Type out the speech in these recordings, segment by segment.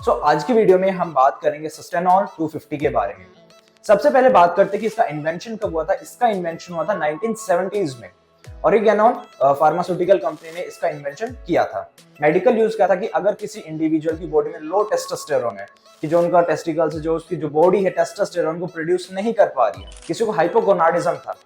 आज की वीडियो में हम बात करेंगे सस्टेनॉल 250 के बारे में। सबसे पहले बात करते हैं कि इसका इन्वेंशन कब हुआ था। इसका इन्वेंशन हुआ था 1970s में। ऑरिगेनॉन फार्मास्यूटिकल कंपनी ने इसका इन्वेंशन किया था। मेडिकल यूज क्या था कि अगर किसी इंडिविजुअल की बॉडी में लो टेस्टोस्टेरोन है, कि जो उनका टेस्टिकल्स जो उसकी जो बॉडी है टेस्टोस्टेरोन को प्रोड्यूस नहीं कर पा रही है, किसी को हाइपोगोनाडिज्म था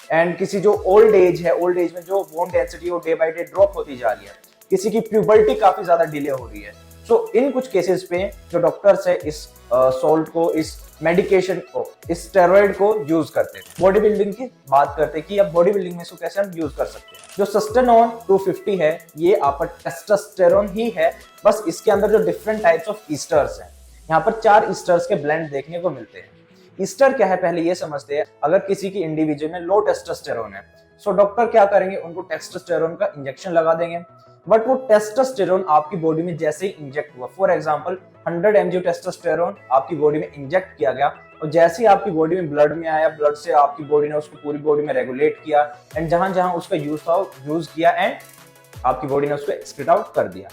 एंड किसी जो ओल्ड एज है, ओल्ड एज में जो बोन डेंसिटी वो डे बाय डे ड्रॉप होती जा रही है, किसी की प्यूबर्टी काफी ज्यादा डिले हो रही है। इन कुछ केसेस पे जो डॉक्टर्स है इस सॉल्ट को, इस मेडिकेशन को, इस स्टेरॉइड को यूज करते हैं। बॉडी बिल्डिंग की बात करते हैं कि अब बॉडी बिल्डिंग में इसको कैसे हम यूज कर सकते हैं। जो सस्टेनॉल 250 है ये आपका टेस्टोस्टेरोन ही है, बस इसके अंदर जो डिफरेंट टाइप्स ऑफ ईस्टर्स हैं, यहाँ पर 4 ईस्टर्स के ब्लेंड देखने को मिलते हैं। ईस्टर क्या है पहले ये समझते हैं। अगर किसी की इंडिविजुअल में लो टेस्टोस्टेरोन है, सो डॉक्टर क्या करेंगे, उनको टेस्टोस्टेरोन का इंजेक्शन लगा देंगे। बट वो टेस्टोस्टेरोन आपकी बॉडी में जैसे ही इंजेक्ट हुआ, फॉर एग्जांपल 100 mg टेस्टोस्टेरोन आपकी बॉडी में इंजेक्ट किया गया और जैसे ही आपकी बॉडी में ब्लड में आया, ब्लड से आपकी बॉडी ने उसको पूरी बॉडी में रेगुलेट किया एंड जहां जहां उसका यूज किया एंड आपकी बॉडी ने उसको एक्सक्रीट आउट कर दिया।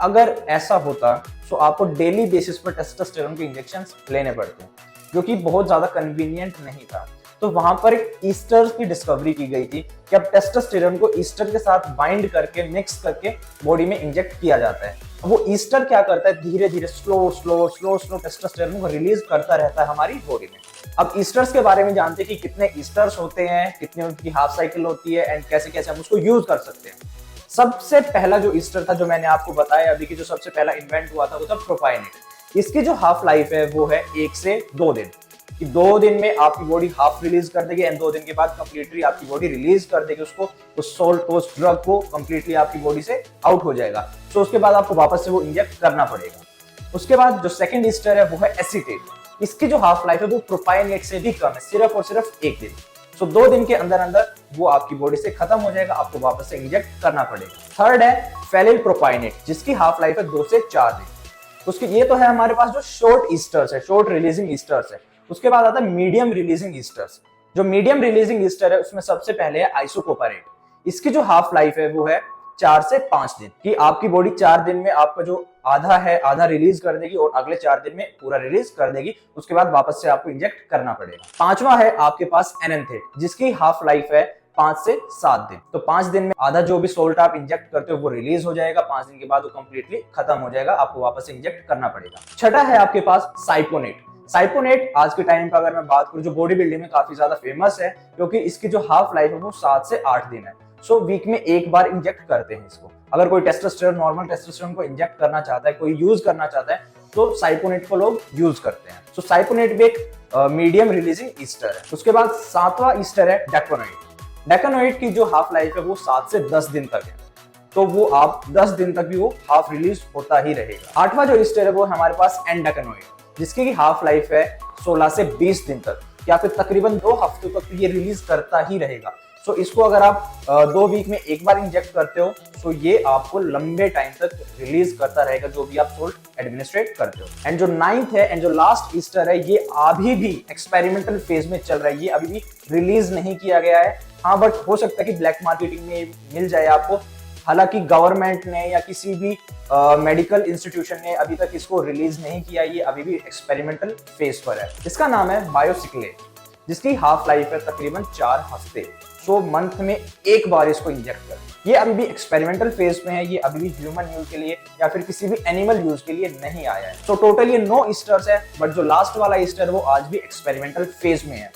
अगर ऐसा होता तो आपको डेली बेसिस पर टेस्टोस्टेरोन के इंजेक्शन लेने पड़ते हैं, जो कि बहुत ज्यादा कन्वीनियंट नहीं था। तो वहां पर एक ईस्टर की डिस्कवरी की गई थी कि अब टेस्टोस्टेरोन को ईस्टर के साथ बाइंड करके मिक्स करके बॉडी में इंजेक्ट किया जाता है। वो ईस्टर क्या करता है, धीरे धीरे स्लो टेस्टोस्टेरोन को रिलीज करता रहता है हमारी बॉडी में। अब ईस्टर्स के बारे में जानते हैं कि कितने ईस्टर्स होते हैं, कितने उनकी हाफ साइकिल होती है एंड कैसे कैसे हम उसको यूज कर सकते हैं। सबसे पहला जो ईस्टर था जो मैंने आपको बताया अभी की, जो सबसे पहला इन्वेंट हुआ था वो था प्रोपाइनेट। इसकी जो हाफ लाइफ है वो है 1 से 2 दिन, कि 2 दिन में आपकी बॉडी हाफ रिलीज कर देगी एंड 2 दिन के बाद कंप्लीटली आपकी बॉडी रिलीज कर देगी उसको, उस सॉल्ट को, उस ड्रग को कंप्लीटली आपकी बॉडी से आउट हो जाएगा। उसके बाद आपको वापस से वो इंजेक्ट करना पड़ेगा। उसके बाद जो सेकंड ईस्टर है वो है एसीटेट। इसकी जो हाफ लाइफ है वो प्रोपाइनेट से भी कम है, सिर्फ और सिर्फ 1 दिन। 2 दिन के अंदर अंदर वो आपकी बॉडी से खत्म हो जाएगा, आपको वापस से इंजेक्ट करना पड़ेगा। थर्ड है फेनिल प्रोपाइनेट, जिसकी हाफ लाइफ है 2 से 4 दिन। उसके ये तो है हमारे पास जो शॉर्ट ईस्टर्स है, शॉर्ट रिलीजिंग ईस्टर्स है। उसके बाद आता है मीडियम रिलीजिंग ईस्टर्स। जो मीडियम रिलीजिंग ईस्टर है उसमें सबसे पहले है आइसोकोपारेट। इसकी जो हाफ लाइफ है वो है 4 से 5 दिन, कि आपकी बॉडी 4 दिन में आपका जो आधा है आधा रिलीज कर देगी और अगले 4 दिन में पूरा रिलीज कर देगी। उसके बाद वापस से आपको इंजेक्ट करना पड़ेगा। पांचवा है आपके पास एनेंथेट, जिसकी हाफ लाइफ है 5 से 7 दिन। तो 5 दिन में आधा जो भी सोल्ट आप इंजेक्ट करते हो वो रिलीज हो जाएगा, 5 दिन के बाद वो कंप्लीटली खत्म हो जाएगा, आपको वापस से इंजेक्ट करना पड़ेगा। छठा है आपके पास साइपोनेट। साइपोनेट आज के टाइम पर अगर मैं बात करूं जो बॉडी बिल्डिंग में काफी ज्यादा फेमस है, क्योंकि इसकी जो हाफ लाइफ है वो 7 से 8 दिन है। वीक में एक बार इंजेक्ट करते हैं इसको। अगर कोई टेस्टोस्टेरोन, नॉर्मल टेस्टोस्टेरोन को इंजेक्ट करना चाहता है, कोई यूज करना चाहता है, तो साइपोनेट को लोग यूज करते हैं। साइपोनेट भी एक मीडियम रिलीजिंग ईस्टर है। उसके बाद 7वां ईस्टर है डेकानोइड। डेकानोइड की जो हाफ लाइफ है वो 7 से 10 दिन तक है, तो वो आप 10 दिन तक भी वो हाफ रिलीज होता ही रहेगा। 8वां जो ईस्टर है वो हमारे पास एंडाकानोइड, जिसकी हाफ लाइफ है 16 से 20 दिन तक, या फिर तकरीबन 2 हफ्तों तक ये रिलीज करता ही रहेगा। इसको अगर आप 2 वीक में एक बार इंजेक्ट करते हो तो ये आपको लंबे टाइम तक रिलीज करता रहेगा जो भी आप सोल्ट एडमिनिस्ट्रेट करते हो। एंड जो 9th है एंड जो लास्ट ईस्टर है ये अभी भी एक्सपेरिमेंटल फेज में चल रहा है, ये अभी भी रिलीज नहीं किया गया है। हाँ, बट हो सकता है कि ब्लैक मार्केटिंग में मिल जाए आपको। हालांकि गवर्नमेंट ने या किसी भी मेडिकल इंस्टीट्यूशन ने अभी तक इसको रिलीज नहीं किया, ये अभी भी एक्सपेरिमेंटल फेज पर है। इसका नाम है बायोसिक्लेट, जिसकी हाफ लाइफ है तकरीबन 4 हफ्ते। मंथ में एक बार इसको इंजेक्ट कर। ये अभी भी एक्सपेरिमेंटल फेज में है, ये अभी भी ह्यूमन यूज के लिए या फिर किसी भी एनिमल यूज के लिए नहीं आया है। टोटल ये 9 ईस्टर्स है, बट जो लास्ट वाला ईस्टर वो आज भी एक्सपेरिमेंटल फेज में है।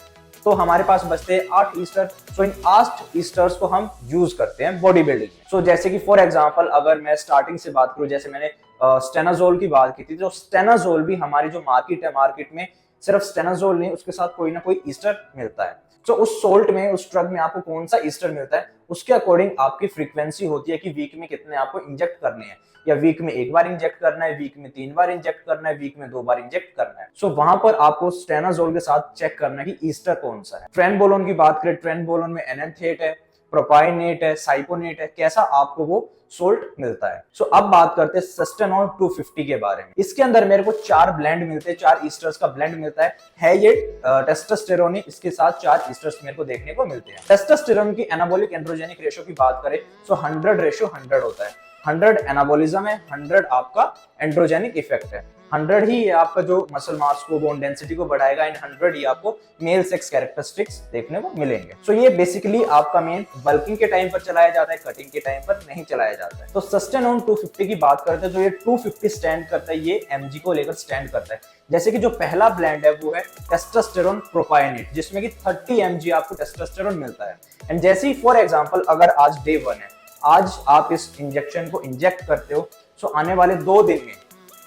तो हमारे पास बचते हैं 8 ईस्टर। इन 8 ईस्टर्स को हम यूज करते हैं बॉडी बिल्डिंग में। जैसे कि फॉर एग्जांपल अगर मैं स्टार्टिंग से बात करूं, जैसे मैंने स्टेनाजोल की बात की थी, तो स्टेनाजोल भी हमारी जो मार्केट है, मार्केट में सिर्फ स्टेनाजोल नहीं, उसके साथ कोई ना कोई ईस्टर मिलता है। उस सोल्ट में, उस ड्रग में आपको कौन सा ईस्टर मिलता है उसके अकॉर्डिंग आपकी फ्रीक्वेंसी होती है कि वीक में कितने आपको इंजेक्ट करने हैं, या वीक में एक बार इंजेक्ट करना है, वीक में 3 बार इंजेक्ट करना है, वीक में 2 बार इंजेक्ट करना है। वहां पर आपको स्टेनाजोल के साथ चेक करना है कि ईस्टर कौन सा है। ट्रेनबोलोन की बात करें, ट्रेनबोलोन में एनेंथेट है, प्रोपाइनेट है, साइपोनेट है, कैसा आपको वो सोल्ट मिलता है। अब बात करते हैं सस्टेनॉल 250 के बारे में। इसके अंदर मेरे को 4 ब्लेंड मिलते हैं, 4 ईस्टर्स का ब्लेंड मिलता है ये टेस्टोस्टेरोन, इसके साथ 4 ईस्टर्स मेरे को देखने को मिलते हैं। टेस्टोस्टेरोन की एनाबॉलिक एंड्रोजेनिक रेशियो की बात करें तो 100:100 होता है। 100 एनाबोलिज्म है, 100 आपका एंड्रोजेनिक इफेक्ट है। 100 ही आपका जो मसल मास को, बोन डेंसिटी को बढ़ाएगा, एंड 100 ही आपको मेल सेक्स कैरेक्टरिस्टिक्स देखने को मिलेंगे। सो ये बेसिकली आपका मेन बल्किंग के टाइम पर चलाया जाता है, कटिंग के टाइम पर नहीं चलाया जाता है। तो सस्टेनोन 250 की बात करते हैं तो ये 250 स्टैंड करता है, ये एमजी को लेकर स्टैंड करता है। जैसे कि जो पहला ब्लेंड है वो है टेस्टोस्टेरोन प्रोपायोनेट, जिसमें कि 30 mg आपको टेस्टोस्टेरोन मिलता है। एंड जैसे ही फॉर एग्जांपल अगर आज डे 1 है, आज आप इस इंजेक्शन को इंजेक्ट करते हो, सो आने वाले 2 दिन में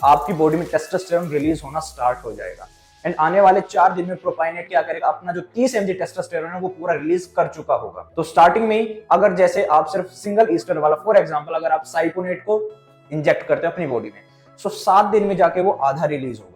आपकी बॉडी में टेस्टोस्टेरोन रिलीज होना स्टार्ट हो जाएगा। एंड आने वाले 4 दिन में प्रोपायोनेट क्या करेगा, अपना जो 30 mg टेस्टोस्टेरोन है वो पूरा रिलीज कर चुका होगा। तो स्टार्टिंग में ही अगर जैसे आप सिर्फ सिंगल ईस्टर वाला, फॉर एग्जांपल अगर आप साइपोनेट को इंजेक्ट करते हो अपनी बॉडी में, सो 7 दिन में जाके वो आधा रिलीज होगा।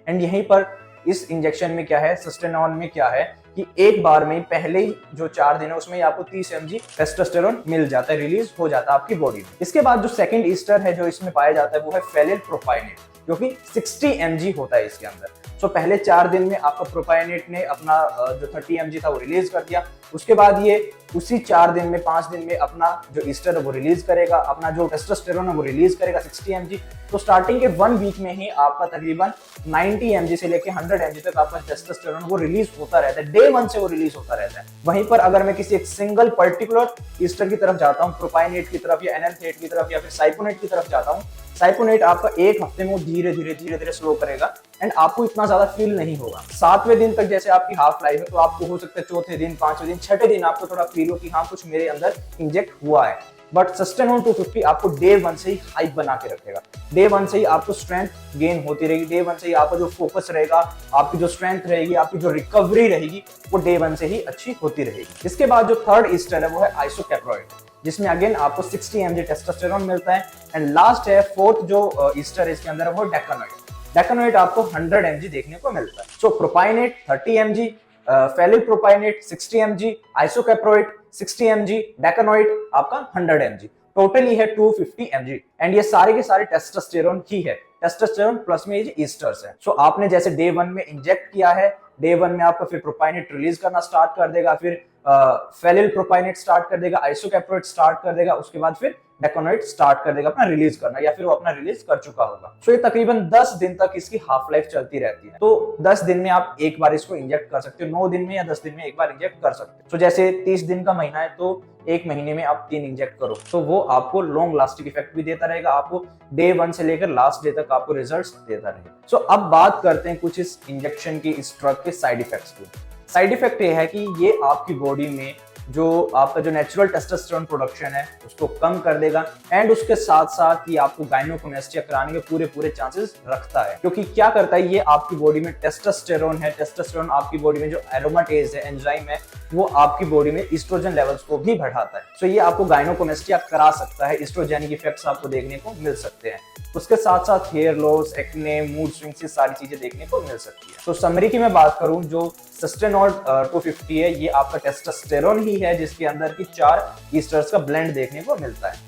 एंड यहीं पर इस इंजेक्शन में क्या है, सस्टेनॉन में क्या है कि एक बार में पहले ही जो 4 दिन है उसमें ही आपको 30 mg टेस्टोस्टेरोन मिल जाता है, रिलीज हो जाता है आपकी बॉडी में। इसके बाद जो सेकंड ईस्टर है जो इसमें पाया जाता है वो है फेलिल प्रोपायोनेट, जो कि 60 mg होता है इसके अंदर। सो पहले 4 दिन में आपका प्रोपायोनेट ने अपना जो 30 mg था वो रिलीज कर दिया। उसके बाद ये उसी 4 दिन में, 5 दिन में अपना जो ईस्टर है वो रिलीज करेगा, अपना जो टेस्टोस्टेरोन है वो रिलीज करेगा 60 mg। तो स्टार्टिंग के 1 वीक में ही आपका तकरीबन 90 mg से लेके 100 mg तक आपका टेस्टोस्टेरोन वो रिलीज होता रहता है, डे 1 से वो रिलीज होता रहता है। वहीं पर अगर मैं किसी एक सिंगल पर्टिकुलर ईस्टर की तरफ जाता हूँ, प्रोपायोनेट की तरफ या एनाल्थेट की तरफ या फिर साइपोनेट की तरफ जाता हूँ, साइपोनेट आपका 1 हफ्ते में वो धीरे धीरे स्लो करेगा एंड आपको इतना ज्यादा फील नहीं होगा। 7वें दिन तक जैसे आपकी हाफ लाइफ है तो आपको हो सकता है 4थे दिन, 5वें दिन, 6ठे दिन आपको थोड़ा फील हो कि हाँ कुछ मेरे अंदर इंजेक्ट हुआ है। बट सस्टेनोन 250 आपको डे 1 से ही हाइप बना के रखेगा, डे 1 से ही आपको स्ट्रेंथ गेन होती रहेगी, डे 1 से ही आपका जो फोकस रहेगा, आपकी जो स्ट्रेंथ रहेगी, आपकी जो रिकवरी रहेगी वो डे 1 से ही अच्छी होती रहेगी। इसके बाद जो थर्ड ईस्टर है वो है आइसोकैप्रोइड, जिसमें अगेन आपको 60 mg टेस्टोस्टेरोन मिलता है। एंड लास्ट है फोर्थ जो ईस्टर है इसके अंदर वो डेकानोइड। डेकानोइड आपको 100 mg देखने को मिलता है। सो प्रोपायोनेट 30 mg, फेलिल प्रोपायोनेट 60 mg, आइसोकैप्रोइड 60 mg, डेकानोइड आपका 100 mg, टोटली है 250 mg। एंड ये सारे के सारे टेस्टोस्टेरोन ही है, टेस्टोस्टेरोन प्लस में ये ईस्टर्स है। सो आपने जैसे डे 1 में इंजेक्ट किया है, डे 1 में आपको फिर प्रोपायोनेट रिलीज करना स्टार्ट कर देगा, फिर फेलिल प्रोपायोनेट स्टार्ट कर देगा, आइसोकैप्रोइड स्टार्ट कर देगा, उसके बाद फिर डेकानोइड स्टार्ट कर देगा अपना रिलीज करना, या फिर वो अपना रिलीज कर चुका होगा। सो ये तकरीबन 10 दिन तक इसकी हाफ लाइफ चलती रहती है। तो 10 दिन में आप एक बार इसको इंजेक्ट कर सकते हो, 9 दिन में या 10 दिन में एक बार इंजेक्ट कर सकते हो। तो जैसे 30 दिन का महीना है तो 1 महीने में आप 3 इंजेक्ट करो, तो वो आपको लॉन्ग लास्टिंग इफेक्ट भी देता रहेगा, आपको डे 1 से लेकर लास्ट डे तक आपको रिजल्ट्स देता रहेगा। सो अब बात करते हैं कुछ इस इंजेक्शन की, इस ड्रग के साइड इफेक्ट्स की। साइड इफेक्ट ये है कि ये आपकी बॉडी में जो आपका जो नेचुरल टेस्टोस्टेरोन प्रोडक्शन है उसको कम कर देगा, एंड उसके साथ साथ ही आपको गायनोकोमेस्टिया कराने के पूरे चांसेस रखता है। क्योंकि क्या करता है, ये आपकी बॉडी में टेस्टोस्टेरोन है, टेस्टोस्टेरोन आपकी बॉडी में जो एरोमाटेज है, एंजाइम है, वो आपकी बॉडी में एस्ट्रोजन लेवल्स को भी बढ़ाता है। सो ये आपको गायनोकोमेस्टिया करा सकता है, एस्ट्रोजेनिक इफेक्ट्स आपको देखने को मिल सकते हैं। उसके साथ साथ hair loss, acne, mood swings, ये सारी चीजें देखने को मिल सकती है। तो समरी की मैं बात करूं, जो सस्टेनॉल 250 है ये आपका टेस्टोस्टेरोन ही है, जिसके अंदर की 4 ईस्टर्स का ब्लेंड देखने को मिलता है।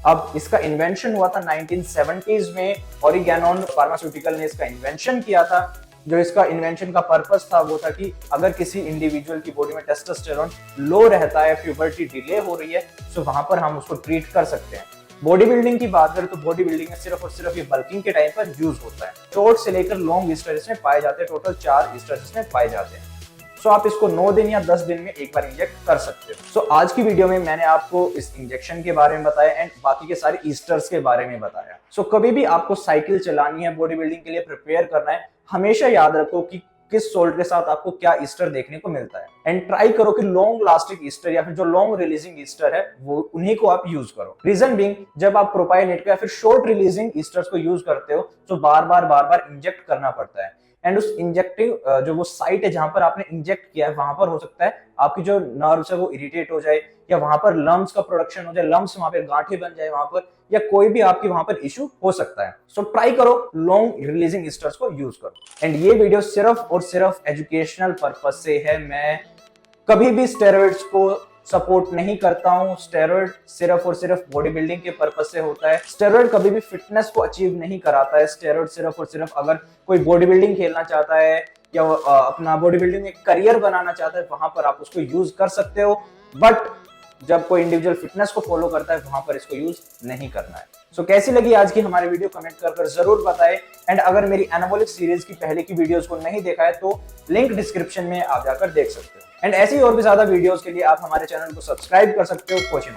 अब इसका इन्वेंशन हुआ था 1970s में, ओरिगेनोन फार्मास्यूटिकल ने इसका इन्वेंशन किया था। जो इसका इन्वेंशन का पर्पस था वो था कि अगर किसी इंडिविजुअल की बॉडी में टेस्टोस्टेरोन लो रहता है, प्यूबर्टी डिले हो रही है, तो वहां पर हम उसको ट्रीट कर सकते हैं। बॉडी बिल्डिंग की बात करें तो बॉडी बिल्डिंग में सिर्फ और सिर्फ ये बल्किंग के टाइम पर यूज होता है। शॉर्ट से लेकर लॉन्ग ईस्टर इसमें पाए जाते हैं, टोटल 4 ईस्टर इसमें पाए जाते हैं। सो आप इसको 9 दिन या 10 दिन में एक बार इंजेक्ट कर सकते हो। सो आज की वीडियो में मैंने आपको इस इंजेक्शन के बारे में बताया एंड बाकी के सारे ईस्टर्स के बारे में बताया। सो कभी भी आपको साइकिल चलानी है, बॉडी बिल्डिंग के लिए प्रिपेयर करना है, हमेशा याद रखो कि किस सोल्ट के साथ आपको क्या ईस्टर देखने को मिलता है, एंड ट्राई करो कि लॉन्ग लास्टिंग ईस्टर या फिर जो लॉन्ग रिलीजिंग ईस्टर है वो उन्हीं को आप यूज करो। रीजन बीइंग, जब आप प्रोपायोनेट को या फिर शॉर्ट रिलीजिंग ईस्टर्स को यूज करते हो तो बार बार इंजेक्ट करना पड़ता है, एंड उस इंजेक्टिव जो वो साइट है जहां पर आपने इंजेक्ट किया है वहां पर हो सकता है आपकी जो नर्व्स है वो इरिटेट हो जाए, या वहां पर लम्स का प्रोडक्शन हो जाए, लम्स वहां पर गांठें बन जाए वहां पर, या कोई भी आपकी वहां पर इशू हो सकता है। सो ट्राई करो लॉन्ग रिलीजिंग ईस्टर्स को यूज करो। एंड ये वीडियो सिर्फ और सिर्फ एजुकेशनल पर्पज से है, मैं कभी भी स्टेरॉइड्स को सपोर्ट नहीं करता हूं। स्टेरॉइड सिर्फ और सिर्फ बॉडी बिल्डिंग के पर्पज से होता है। स्टेरॉइड कभी भी फिटनेस को अचीव नहीं कराता है। स्टेरॉइड सिर्फ और सिर्फ अगर कोई बॉडी बिल्डिंग खेलना चाहता है या अपना बॉडी बिल्डिंग में करियर बनाना चाहता है, वहां पर आप उसको यूज कर सकते हो। बट जब कोई इंडिविजुअल फिटनेस को फॉलो करता है वहां पर इसको यूज नहीं करना है। सो कैसी लगी आज की हमारी वीडियो कमेंट कर जरूर बताएं। एंड अगर मेरी एनाबॉलिक सीरीज की पहले की वीडियोस को नहीं देखा है तो लिंक डिस्क्रिप्शन में आप जाकर देख सकते हो। एंड ऐसी और भी ज्यादा वीडियोस के लिए आप हमारे चैनल को सब्सक्राइब कर सकते हो। कोचिंग